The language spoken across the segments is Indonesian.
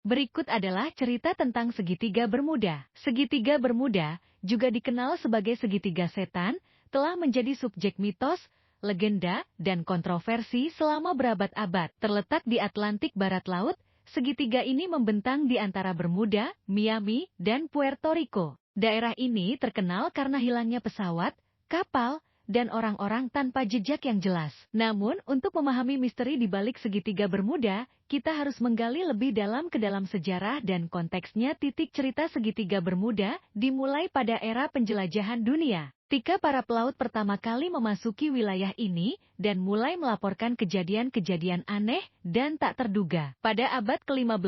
Berikut adalah cerita tentang segitiga Bermuda. Segitiga Bermuda, juga dikenal sebagai segitiga setan, telah menjadi subjek mitos, legenda, dan kontroversi selama berabad-abad. Terletak di Atlantik Barat Laut, segitiga ini membentang di antara Bermuda, Miami, dan Puerto Rico. Daerah ini terkenal karena hilangnya pesawat, kapal, dan orang-orang tanpa jejak yang jelas. Namun, untuk memahami misteri di balik segitiga Bermuda, kita harus menggali lebih dalam ke dalam sejarah dan konteksnya. Cerita segitiga Bermuda dimulai pada era penjelajahan dunia. Ketika para pelaut pertama kali memasuki wilayah ini dan mulai melaporkan kejadian-kejadian aneh dan tak terduga. Pada abad ke-15,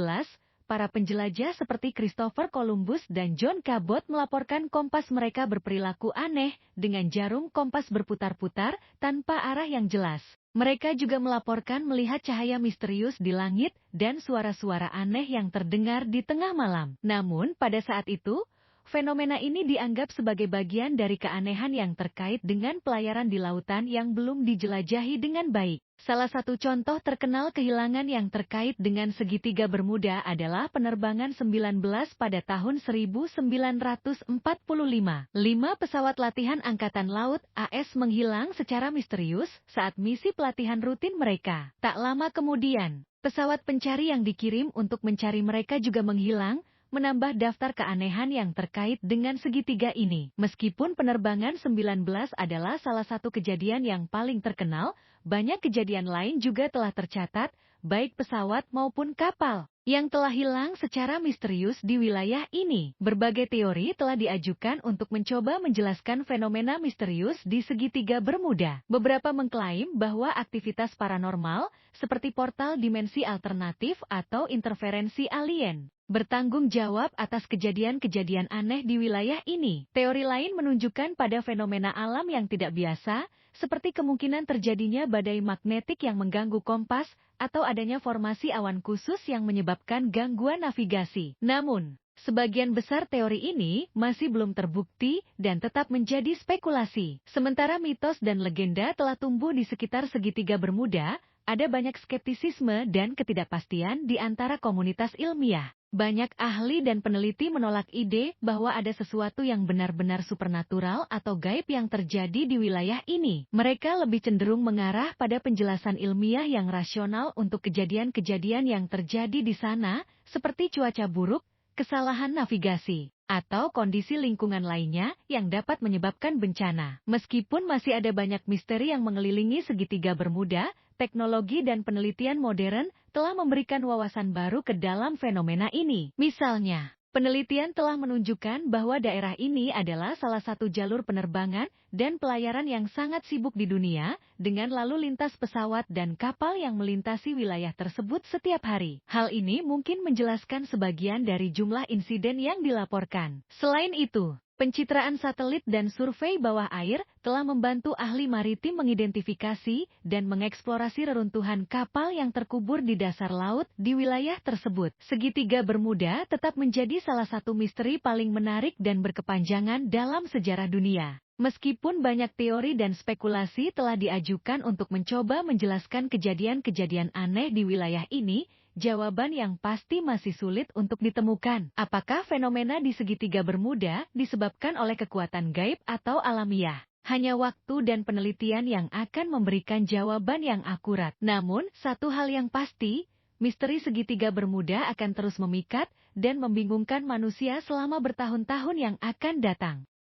para penjelajah seperti Christopher Columbus dan John Cabot melaporkan kompas mereka berperilaku aneh dengan jarum kompas berputar-putar tanpa arah yang jelas. Mereka juga melaporkan melihat cahaya misterius di langit dan suara-suara aneh yang terdengar di tengah malam. Namun, pada saat itu, fenomena ini dianggap sebagai bagian dari keanehan yang terkait dengan pelayaran di lautan yang belum dijelajahi dengan baik. Salah satu contoh terkenal kehilangan yang terkait dengan segitiga Bermuda adalah penerbangan 19 pada tahun 1945. 5 pesawat latihan Angkatan Laut AS menghilang secara misterius saat misi pelatihan rutin mereka. Tak lama kemudian, pesawat pencari yang dikirim untuk mencari mereka juga menghilang, menambah daftar keanehan yang terkait dengan segitiga ini. Meskipun penerbangan 19 adalah salah satu kejadian yang paling terkenal, banyak kejadian lain juga telah tercatat, baik pesawat maupun kapal, yang telah hilang secara misterius di wilayah ini. Berbagai teori telah diajukan untuk mencoba menjelaskan fenomena misterius di segitiga Bermuda. Beberapa mengklaim bahwa aktivitas paranormal, seperti portal dimensi alternatif atau interferensi alien, bertanggung jawab atas kejadian-kejadian aneh di wilayah ini. Teori lain menunjukkan pada fenomena alam yang tidak biasa, seperti kemungkinan terjadinya badai magnetik yang mengganggu kompas, atau adanya formasi awan khusus yang menyebabkan gangguan navigasi. Namun, sebagian besar teori ini masih belum terbukti dan tetap menjadi spekulasi. Sementara mitos dan legenda telah tumbuh di sekitar segitiga Bermuda, ada banyak skeptisisme dan ketidakpastian di antara komunitas ilmiah. Banyak ahli dan peneliti menolak ide bahwa ada sesuatu yang benar-benar supernatural atau gaib yang terjadi di wilayah ini. Mereka lebih cenderung mengarah pada penjelasan ilmiah yang rasional untuk kejadian-kejadian yang terjadi di sana, seperti cuaca buruk, kesalahan navigasi, atau kondisi lingkungan lainnya yang dapat menyebabkan bencana. Meskipun masih ada banyak misteri yang mengelilingi segitiga Bermuda, teknologi dan penelitian modern telah memberikan wawasan baru ke dalam fenomena ini. Misalnya, penelitian telah menunjukkan bahwa daerah ini adalah salah satu jalur penerbangan dan pelayaran yang sangat sibuk di dunia, dengan lalu lintas pesawat dan kapal yang melintasi wilayah tersebut setiap hari. Hal ini mungkin menjelaskan sebagian dari jumlah insiden yang dilaporkan. Selain itu, pencitraan satelit dan survei bawah air telah membantu ahli maritim mengidentifikasi dan mengeksplorasi reruntuhan kapal yang terkubur di dasar laut di wilayah tersebut. Segitiga Bermuda tetap menjadi salah satu misteri paling menarik dan berkepanjangan dalam sejarah dunia. Meskipun banyak teori dan spekulasi telah diajukan untuk mencoba menjelaskan kejadian-kejadian aneh di wilayah ini, jawaban yang pasti masih sulit untuk ditemukan. Apakah fenomena di segitiga Bermuda disebabkan oleh kekuatan gaib atau alamiah? Hanya waktu dan penelitian yang akan memberikan jawaban yang akurat. Namun, satu hal yang pasti, misteri segitiga Bermuda akan terus memikat dan membingungkan manusia selama bertahun-tahun yang akan datang.